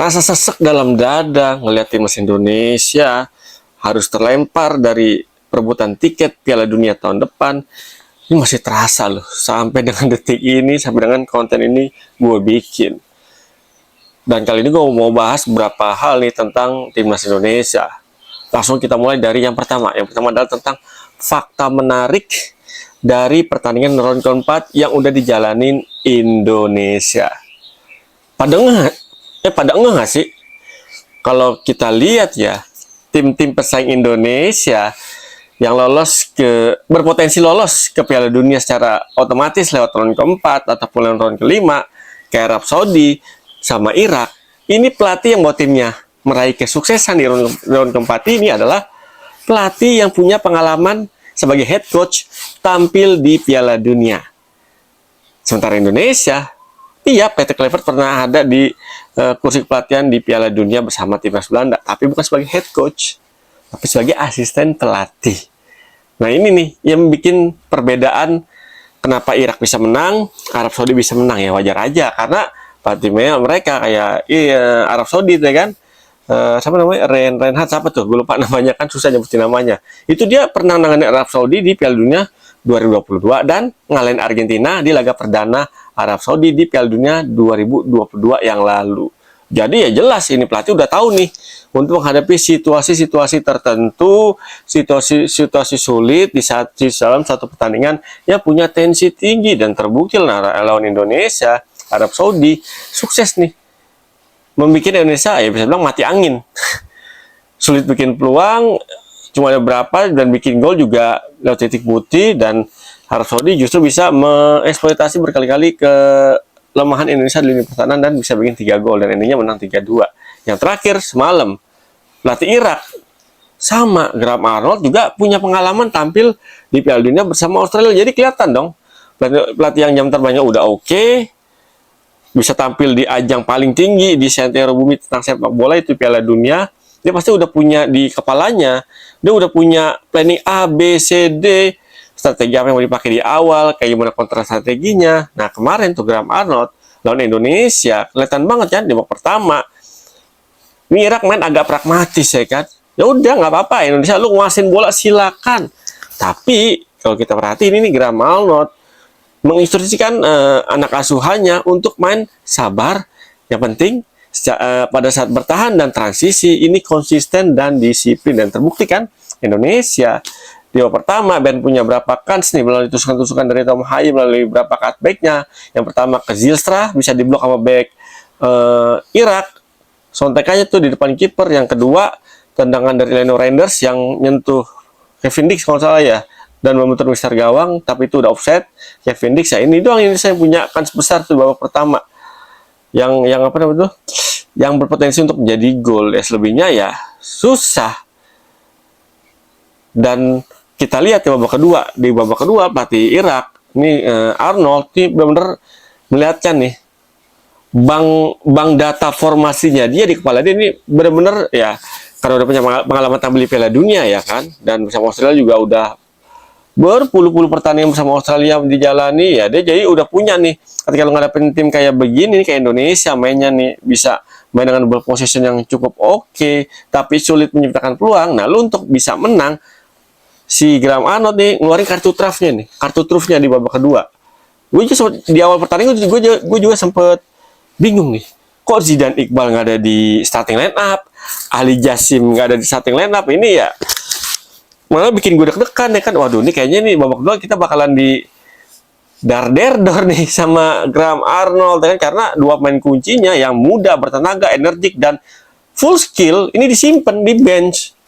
Rasa sesek dalam dada ngeliat timnas Indonesia harus terlempar dari perebutan tiket Piala Dunia tahun depan. Ini masih terasa loh, sampai dengan detik ini, sampai dengan konten ini gue bikin. Dan kali ini gue mau bahas beberapa hal nih tentang timnas Indonesia. Langsung kita mulai dari yang pertama. Yang pertama adalah tentang fakta menarik dari pertandingan round keempat yang udah dijalanin Indonesia. Pada enggak nggak sih? Kalau kita lihat ya, tim-tim pesaing Indonesia yang berpotensi lolos ke Piala Dunia secara otomatis lewat round keempat ataupun round kelima, kayak Arab Saudi sama Irak, ini pelatih yang buat timnya meraih kesuksesan di round keempat ini adalah pelatih yang punya pengalaman sebagai head coach tampil di Piala Dunia. Sementara Indonesia, iya, Peter Kluivert pernah ada di kursi pelatihan di Piala Dunia bersama timnas Belanda, tapi bukan sebagai head coach, tapi sebagai asisten pelatih. Nah ini nih yang bikin perbedaan kenapa Irak bisa menang, Arab Saudi bisa menang. Ya wajar aja, karena pelatihnya mereka kayak Arab Saudi ya kan, siapa namanya, Reinhard siapa tuh, gue lupa namanya, kan susah nyebutin namanya. Itu dia pernah nangani Arab Saudi di Piala Dunia 2022 dan ngalahin Argentina di laga perdana Arab Saudi di Piala Dunia 2022 yang lalu. Jadi ya jelas ini pelatih udah tahu nih untuk menghadapi situasi-situasi tertentu, situasi sulit di dalam satu pertandingan yang punya tensi tinggi, dan terbukti lawan Indonesia, Arab Saudi sukses nih membuat Indonesia ya bisa bilang mati angin. Sulit bikin peluang, cuma ada berapa, dan bikin gol juga lewat titik putih, dan Arab Saudi justru bisa mengeksploitasi berkali-kali kelemahan Indonesia di lini pertahanan dan bisa bikin 3 gol, dan endingnya menang 3-2. Yang terakhir semalam, pelatih Irak sama Graham Arnold juga punya pengalaman tampil di Piala Dunia bersama Australia. Jadi kelihatan dong, pelatih yang jam terbangnya udah oke, bisa tampil di ajang paling tinggi di seantero bumi tentang sepak bola, itu Piala Dunia. Dia pasti udah punya di kepalanya, dia udah punya planning A, B, C, D, strategi apa yang mau dipakai di awal, kayak gimana kontra strateginya. Nah kemarin tuh Graham Arnold lawan Indonesia, kelihatan banget kan di babak pertama. Ini Irak main agak pragmatis ya kan. Ya udah nggak apa-apa, Indonesia lu nguasain bola silakan. Tapi kalau kita perhatiin ini Graham Arnold menginstruksikan anak asuhannya untuk main sabar. Yang penting pada saat bertahan dan transisi ini konsisten dan disiplin, dan terbukti kan Indonesia di babak pertama Ben punya berapa kans nih melalui tusukan-tusukan dari Tom Hayi, melalui berapa cutbacknya. Yang pertama ke Zylstra, bisa diblok sama back Irak, sontekannya tuh di depan kiper. Yang kedua tendangan dari Leno Reinders yang nyentuh Kevin Dix kalau salah ya, dan memutar besar gawang, tapi itu udah offset. Kevin Dix ya, ini doang yang saya punya kans besar tuh babak pertama yang apa namanya tuh, yang berpotensi untuk menjadi gol. Ya selebihnya ya susah. Dan kita lihat di babak kedua pelatih Irak ini Arnold ini benar-benar melihatkan nih bank data formasinya dia di kepala dia ini benar-benar ya, karena udah punya pengalaman tampil di Piala Dunia ya kan, dan bersama Australia juga udah berpuluh-puluh pertandingan bersama Australia dijalani ya, dia jadi udah punya nih ketika lo ngadepin tim kayak begini, kayak Indonesia mainnya nih bisa main dengan ball possession yang cukup oke, tapi sulit menciptakan peluang. Nah lu untuk bisa menang, si Graham Arnold nih ngeluarin kartu trufnya di babak kedua. Gue juga di awal pertandingan gue juga sempet bingung nih, kok Zidane Iqbal nggak ada di starting line up, Ali Jassim nggak ada di starting line up. Ini ya malah bikin gue deg-degan ya kan, waduh ini kayaknya nih babak kedua kita bakalan di darderdor nih sama Graham Arnold ya kan, karena dua pemain kuncinya yang muda, bertenaga, energik, dan full skill ini disimpan di bench.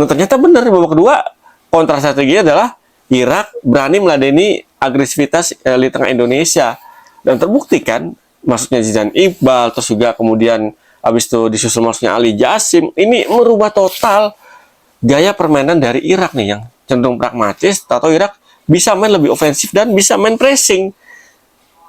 Nah ternyata benar babak kedua kontra strateginya adalah Irak berani meladeni agresivitas di tengah Indonesia, dan terbukti kan, maksudnya Zidane Iqbal, terus juga kemudian habis itu disusul maksudnya Ali Jassim, ini merubah total gaya permainan dari Irak nih yang cenderung pragmatis. Atau Irak bisa main lebih ofensif dan bisa main pressing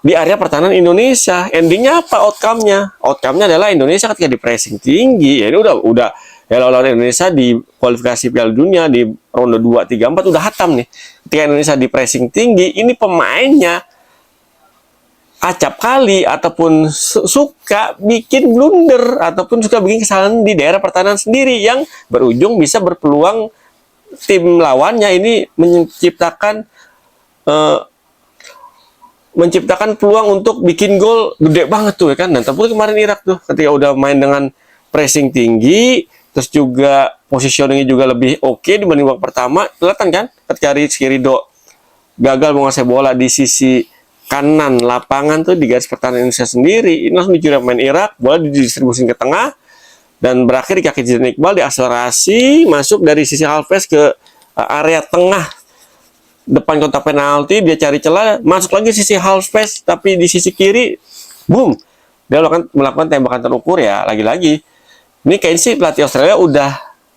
di area pertahanan Indonesia. Endingnya apa outcome-nya? Outcome-nya adalah Indonesia ketika di pressing tinggi, ya ini udah ya lawan Indonesia di kualifikasi Piala Dunia di ronde 2, 3, 4 udah hatam nih. Ketika Indonesia di pressing tinggi, ini pemainnya acap kali ataupun suka bikin blunder ataupun suka bikin kesalahan di daerah pertahanan sendiri yang berujung bisa berpeluang tim lawannya ini menciptakan peluang untuk bikin gol gede banget tuh ya kan. Dan terbukti kemarin Irak tuh ketika udah main dengan pressing tinggi, terus juga positioningnya juga lebih oke dibanding babak pertama. Kelihatan kan ketika Rizky Ridho gagal menguasai bola di sisi kanan lapangan tuh di garis pertahanan Indonesia sendiri, ini langsung dicuri pemain Irak, bola didistribusikan ke tengah dan berakhir di kaki Zidan Iqbal, diakselerasi masuk dari sisi halfway ke area tengah depan kotak penalti, dia cari celah, masuk lagi sisi halfway tapi di sisi kiri, boom, dia melakukan tembakan terukur ya. Lagi-lagi ini kayaknya sih pelatih Australia udah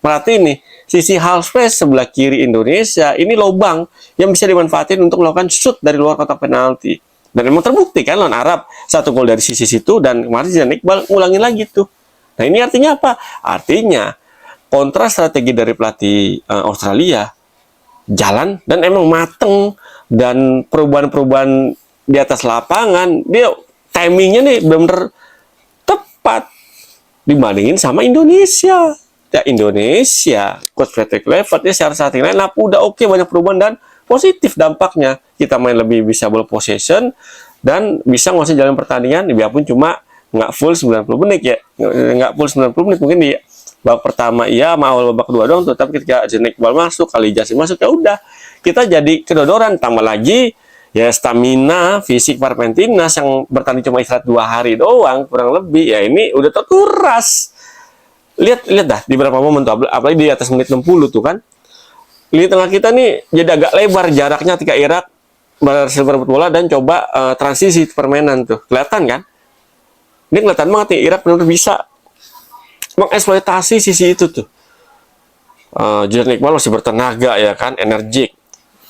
merhatiin nih sisi halfway sebelah kiri Indonesia ini lubang yang bisa dimanfaatin untuk melakukan shoot dari luar kotak penalti. Dan memang terbukti kan lawan Arab, 1 gol dari sisi situ dan kemarin Zidan Iqbal ngulangin lagi tuh. Nah ini artinya apa? Artinya kontra strategi dari pelatih Australia jalan dan emang mateng, dan perubahan-perubahan di atas lapangan dia timingnya nih benar-benar tepat dibandingin sama Indonesia. Ya Indonesia, coach Patrick Kluivert ya secara starting line up udah oke, banyak perubahan dan positif dampaknya. Kita main lebih bisa ball possession dan bisa nguasain jalan pertandingan biarpun cuma nggak full 90 menit ya. Nggak full 90 menit mungkin di babak pertama iya, sama awal babak kedua doang tuh. Tapi ketika Zidan Iqbal masuk, Khalid Jassim masuk, ya udah kita jadi kedodoran. Tambah lagi ya stamina fisik para pemain timnas yang bertanding cuma istirahat 2 hari doang kurang lebih, ya ini udah terkuras. Lihat dah di beberapa momen tuh, apalagi di atas menit 60 tuh kan. Lini tengah kita nih jadi agak lebar jaraknya ketika Irak berhasil merebut bola dan coba transisi permainan tuh. Kelihatan kan? Ini kelihatan banget nih Irak benar-benar bisa mengeksploitasi sisi itu tuh. Zidan Iqbal masih bertenaga ya kan, energik.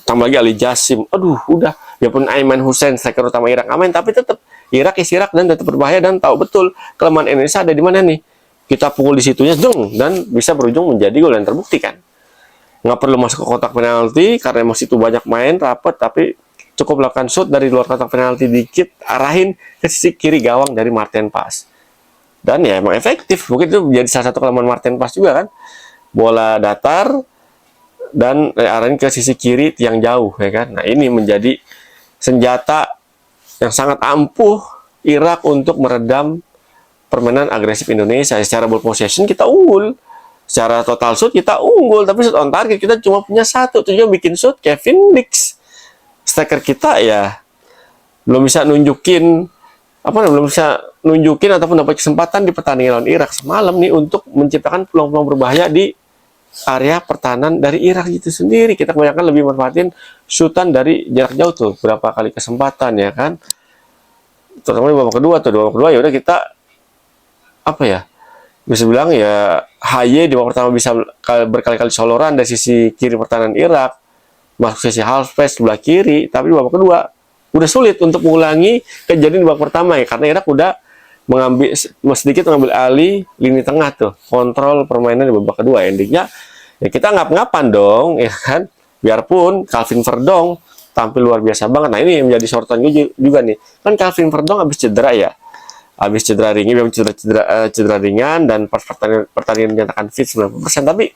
Tambah lagi Ali Jassim. Aduh, udah. Biarpun Aiman Hussein striker utama Irak aman, tapi tetap Irak Irak dan tetap berbahaya dan tahu betul kelemahan Indonesia ada di mana nih. Kita pukul di situnya, dan bisa berujung menjadi gol yang terbukti kan. Nggak perlu masuk ke kotak penalti, karena emang situ banyak main, rapet, tapi cukup melakukan shoot dari luar kotak penalti dikit, arahin ke sisi kiri gawang dari Marten Pas. Dan ya emang efektif, mungkin itu menjadi salah satu kelemahan Marten Pas juga kan. Bola datar, dan arahin ke sisi kiri yang jauh, ya kan. Nah ini menjadi senjata yang sangat ampuh Irak untuk meredam permainan agresif Indonesia. Secara ball possession kita unggul, secara total shoot kita unggul, tapi shoot on target kita cuma punya 1, itu juga bikin shoot Kevin Dix. Striker kita ya belum bisa nunjukin ataupun dapat kesempatan di pertandingan lawan Irak semalam nih untuk menciptakan peluang-peluang berbahaya di area pertahanan dari Irak itu sendiri. Kita kebanyakan lebih manfaatin shootan dari jarak jauh tuh, berapa kali kesempatan ya kan. Terutama di babak kedua ya udah kita bisa bilang ya HY di babak pertama bisa berkali-kali soloran dari sisi kiri pertahanan Irak masuk sisi half space sebelah kiri, tapi di babak kedua udah sulit untuk mengulangi kejadian di babak pertama ya, karena Irak udah sedikit mengambil alih lini tengah tuh, kontrol permainan di babak kedua. Endingnya ya kita ngap-ngapan dong ya kan, biarpun Calvin Verdong tampil luar biasa banget. Nah ini yang menjadi sorotan juga nih, kan Calvin Verdong habis cedera ringan, cedera ringan dan pas pertandingan dinyatakan fit 90%. Tapi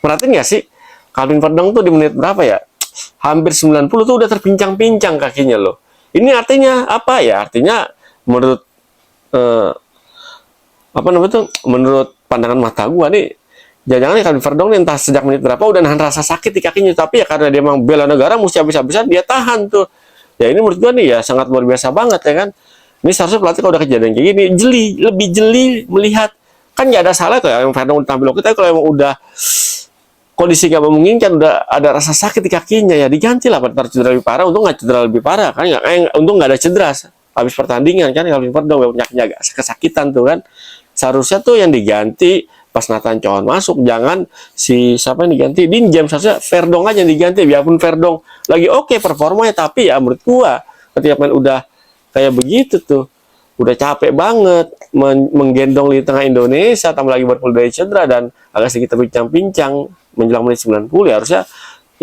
perhatiin nggak sih, Calvin Verdong tuh di menit berapa ya? Hampir 90 tuh udah terpincang-pincang kakinya loh. Ini artinya apa ya? Artinya menurut menurut pandangan mata gua nih, jangan-jangan Calvin Verdong nih entah sejak menit berapa udah nahan rasa sakit di kakinya, tapi ya karena dia emang bela negara mesti habis-habisan dia tahan tuh. Ya ini menurut gua nih ya sangat luar biasa banget ya kan. Ini seharusnya pelatih kalau udah kejadian kayak gini lebih jeli melihat, kan nggak ada salah kalau yang Verdong tampil oke, tapi kalau emang udah kondisi nggak memungkinkan, udah ada rasa sakit di kakinya ya diganti lah, ntar cedera lebih parah. Untung nggak cedera lebih parah kan, untung nggak ada cedera habis pertandingan kan. Calvin Verdong penyakitnya agak kesakitan tuh kan, seharusnya tuh yang diganti pas Nathan Chohan masuk, jangan siapa yang diganti, Dean James. Seharusnya Verdong aja yang diganti, biarpun Verdong lagi oke performanya, tapi ya menurut gua ketika main udah kayak begitu tuh, udah capek banget menggendong di tengah Indonesia, tambah lagi berpuluh dari cedera dan agak sedikit terpincang-pincang menjelang menit 90, ya harusnya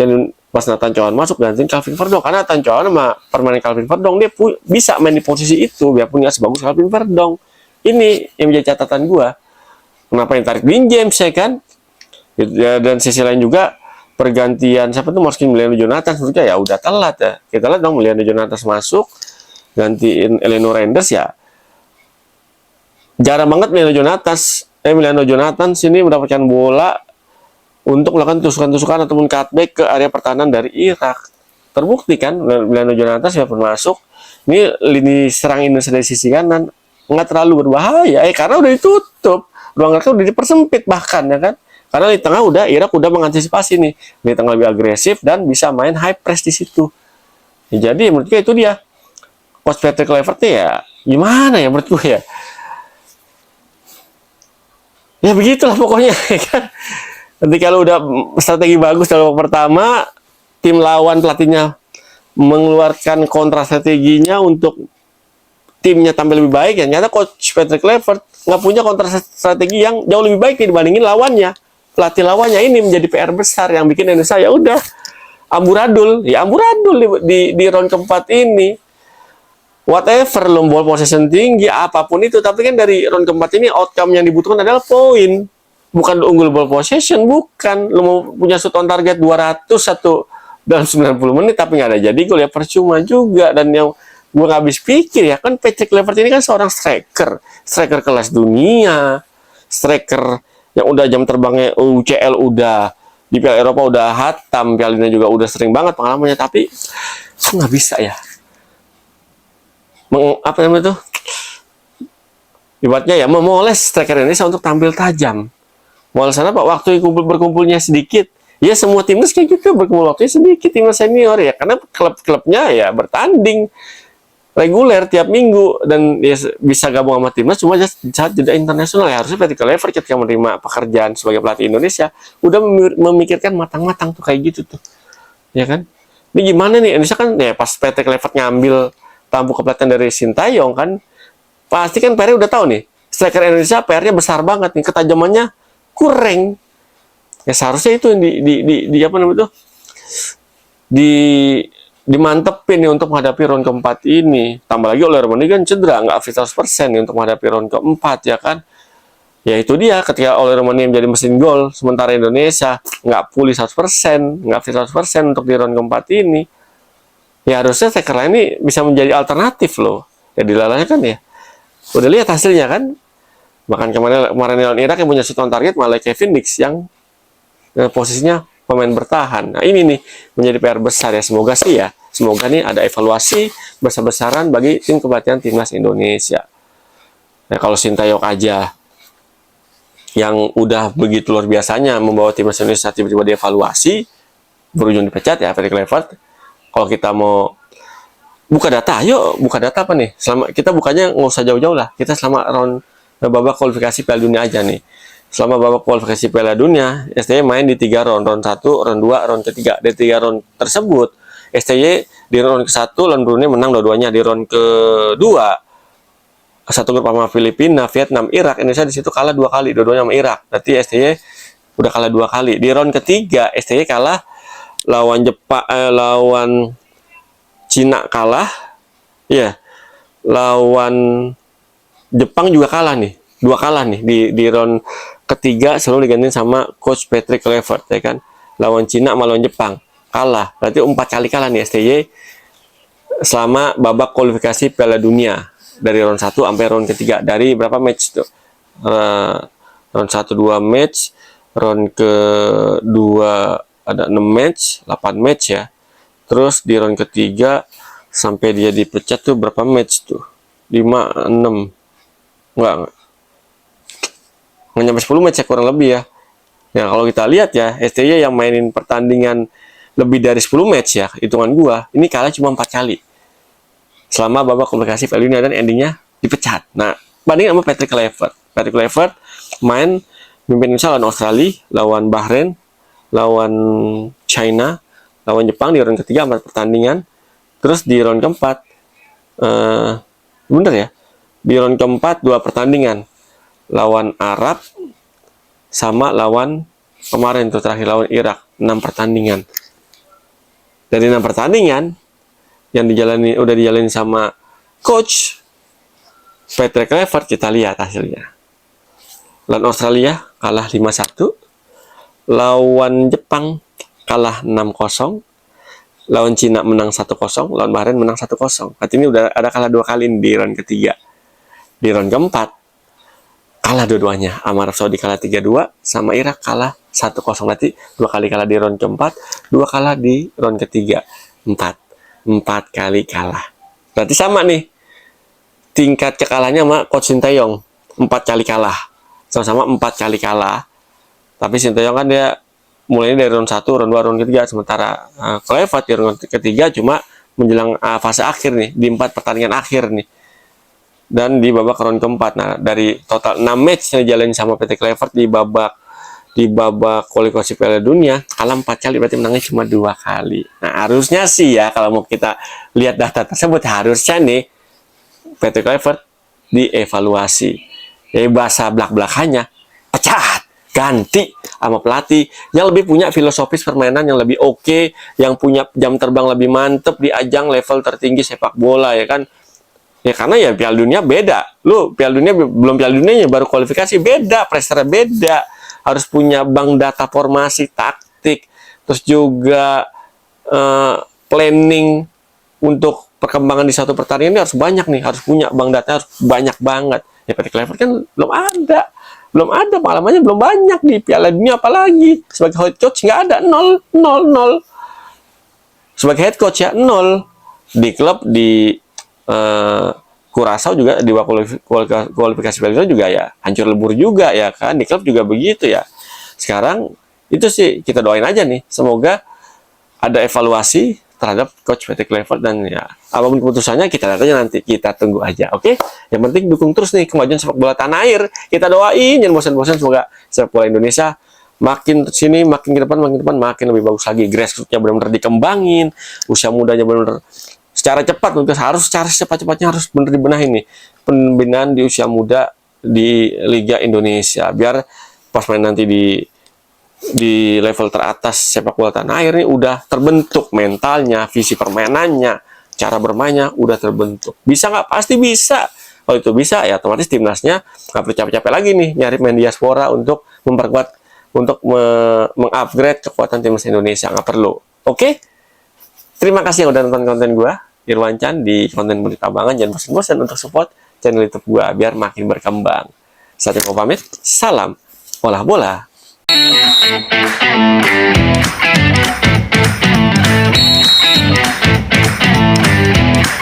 yang Pas Nathan Chowan masuk gantiin Calvin Verdong, karena Nathan Chowan sama permainan Calvin Verdong dia bisa main di posisi itu biarpun nggak sebagus Calvin Verdong. Ini yang menjadi catatan gua. Kenapa yang tarik Win James ya kan? Ya, dan sisi lain juga pergantian siapa tuh Moskin Emiliano Jonathan sebetulnya ya udah telat ya. Kita lihat dong Emiliano Jonathan masuk gantiin Eleno Renders ya. Jarang banget Emiliano Jonathan sini mendapatkan bola untuk melakukan tusukan-tusukan ataupun cutback ke area pertahanan dari Irak. Terbukti kan Emiliano Jonathan siapa masuk. Ini lini serang Indonesia dari sisi kanan nggak terlalu berbahaya karena udah ditutup. Ruang geraknya udah dipersempit bahkan ya kan. Karena di tengah Irak udah mengantisipasi nih. Di tengah lebih agresif dan bisa main high press di situ. Ya, jadi menurut gue itu dia. Coach Patrick Kluivert ya gimana ya menurut gue ya. Ya begitulah pokoknya kan. Ketika lu udah strategi bagus dalam babak pertama, tim lawan pelatihnya mengeluarkan kontra strateginya untuk timnya tampil lebih baik ya. Ternyata Coach Patrick Kluivert nggak punya kontra strategi yang jauh lebih baik dibandingin lawannya. Pelatih lawannya ini menjadi PR besar yang bikin Indonesia ya udah amburadul di round keempat ini. Whatever lo ball possession tinggi apapun itu, tapi kan dari round keempat ini outcome yang dibutuhkan adalah poin, bukan unggul ball possession, bukan lo mau punya shoot on target 200 dalam 90 menit tapi nggak ada jadi gol ya percuma juga. Dan yang gue nggak habis pikir ya kan Patrick Kluivert ini kan seorang striker kelas dunia, striker yang udah jam terbangnya UCL udah di Piala Eropa udah hatam, Piala Dunia juga udah sering banget pengalamannya, tapi kok nggak bisa ya apa namanya tuh ibaratnya ya memoles striker Indonesia untuk tampil tajam. Molesan apa? Waktu berkumpulnya sedikit. Ya semua timnas kayak gitu berkumpul waktunya sedikit timnas senior ya karena klub-klubnya ya bertanding reguler tiap minggu dan ya bisa gabung sama timnas cuma saat jeda internasional ya. Harusnya Patrick Kluivert ketika menerima pekerjaan sebagai pelatih Indonesia udah memikirkan matang-matang tuh kayak gitu tuh ya kan. Ini gimana nih Indonesia kan ya pas Patrick Kluivert ngambil tampuk kepelatihan dari Sintayong kan pasti kan PR udah tahu nih striker Indonesia PR-nya besar banget nih, ketajamannya kurang ya. Seharusnya itu di apa namanya tuh dimantepin nih untuk menghadapi round keempat ini. Tambah lagi oleh Romani kan cedera nggak fit 100% nih untuk menghadapi round keempat ya kan. Ya itu dia ketika oleh Romani menjadi mesin gol sementara Indonesia nggak pulih 100%, nggak fit 100% untuk di round keempat ini. Ya harusnya striker lain ini bisa menjadi alternatif loh. Ya dilalanya kan ya. Udah lihat hasilnya kan. Bahkan kemarin lawan Irak yang punya shoot on target malah Kevin Dix yang posisinya pemain bertahan. Nah ini nih menjadi PR besar ya. Semoga sih ya. Semoga nih ada evaluasi besar-besaran bagi tim kepelatihan timnas Indonesia. Nah kalau Sintayong aja yang udah begitu luar biasanya membawa timnas Indonesia tiba-tiba dievaluasi berujung dipecat ya Patrick Kluivert. Kalau kita mau buka data, ayo buka data apa nih? Kita bukanya nggak usah jauh-jauh lah. Kita selama round babak kualifikasi Piala Dunia aja nih. Selama babak kualifikasi Piala Dunia, STY main di 3 round. Round 1, round 2, round ketiga. Dari 3 round tersebut, STY di round ke-1 lawan Brunei menang dua-duanya. Di round kedua, satu grup sama Filipina, Vietnam, Irak. Indonesia di situ kalah 2 kali, dua-duanya sama Irak. Berarti STY udah kalah 2 kali. Di round ketiga, STY kalah lawan lawan Cina kalah, ya, lawan Jepang juga kalah nih, 2 kalah nih di round ketiga selalu digantiin sama Coach Patrick Kluivert ya kan. Lawan Cina sama lawan Jepang kalah, berarti 4 kali kalah nih STY selama babak kualifikasi Piala Dunia dari round 1 sampai round ketiga. Dari berapa match tuh? Round 1 2 match, round kedua ada 6 match, 8 match ya. Terus di round ketiga sampai dia dipecat tuh berapa match tuh? 5, 6. Enggak nyampe 10 match ya kurang lebih ya. Ya kalau kita lihat ya, STY yang mainin pertandingan lebih dari 10 match ya, hitungan gua, ini kalah cuma 4 kali. Selama babak kualifikasi Piala Dunia dan endingnya dipecat. Nah, banding sama Patrick Kluivert. Patrick Kluivert main mimpin Indonesia lawan Australia, lawan Bahrain, lawan China, lawan Jepang di round ketiga 4 pertandingan. Terus di round keempat bener ya, di round keempat 2 pertandingan lawan Arab sama lawan kemarin tuh terakhir lawan Irak 6 pertandingan. Dari 6 pertandingan yang udah dijalani sama coach Patrick Kluivert, kita lihat hasilnya. Lawan Australia kalah 5-1, lawan Jepang kalah 6-0, lawan Cina menang 1-0, lawan Bahrain menang 1-0. Berarti ini udah ada kalah 2 kali di round ketiga. Di round keempat kalah dua-duanya. Sama Arab Saudi kalah 3-2, sama Irak kalah 1-0. Berarti 2 kali kalah di round keempat, 2 kalah di round ketiga. 4 kali kalah. Berarti sama nih tingkat kekalahnya sama Coach Sinteyong. 4 kali kalah. Sama-sama 4 kali kalah. Tapi Sinteyong kan dia mulainya dari round 1, round 2, round ketiga. Sementara Kluivert di round ketiga cuma menjelang fase akhir nih. Di 4 pertandingan akhir nih. Dan di babak round keempat. Nah, dari total 6 match yang dijalanin sama PT Kluivert di babak kualifikasi Piala Dunia, kalah 4 kali, berarti menangnya cuma 2 kali. Nah, harusnya sih ya, kalau mau kita lihat data tersebut, harusnya nih PT Kluivert dievaluasi. Jadi bahasa belak-belakannya, pecat, ganti sama pelatih yang lebih punya filosofis permainan yang lebih oke, yang punya jam terbang lebih mantep di ajang level tertinggi sepak bola, ya kan? Ya karena ya Piala Dunia beda. Lu Piala Dunia belum Piala Dunianya baru kualifikasi, beda, pressure beda. Harus punya bank data formasi, taktik, terus juga planning untuk perkembangan di satu pertandingan ini harus banyak nih, harus punya bank data, harus banyak banget. Ya Patrick Kluivert kan belum ada pengalamannya, belum banyak di Piala Dunia, apalagi sebagai head coach nggak ada, nol. Sebagai head coach ya nol di klub di Curaçao juga di kualifikasi Piala Dunia juga ya hancur lebur juga ya kan, di klub juga begitu ya. Sekarang itu sih kita doain aja nih, semoga ada evaluasi terhadap coach Patrick Kluivert, dan ya apapun keputusannya kita lihat aja nanti, kita tunggu aja. Oke, yang penting dukung terus nih kemajuan sepak bola tanah air, kita doain jangan bosan-bosan, semoga sepak bola Indonesia makin sini, makin ke depan makin lebih bagus lagi, grassroots-nya benar-benar dikembangin, usia mudanya benar-benar secara cepat, harus secara cepat-cepatnya harus benar dibenahin nih pembinaan di usia muda di Liga Indonesia, biar pas main nanti di level teratas sepak bola tanah air ini udah terbentuk mentalnya, visi permainannya, cara bermainnya udah terbentuk. Bisa nggak? Pasti bisa. Kalau itu bisa ya otomatis timnasnya nggak perlu capek-capek lagi nih nyari main diaspora untuk memperkuat, untuk mengupgrade kekuatan timnas Indonesia, nggak perlu. Oke? Terima kasih yang udah nonton konten gue, Irwan Chan, di konten Berita Abangan. Jangan bosan-bosan untuk support channel YouTube gue biar makin berkembang. Saatnya mau pamit, salam olah bola.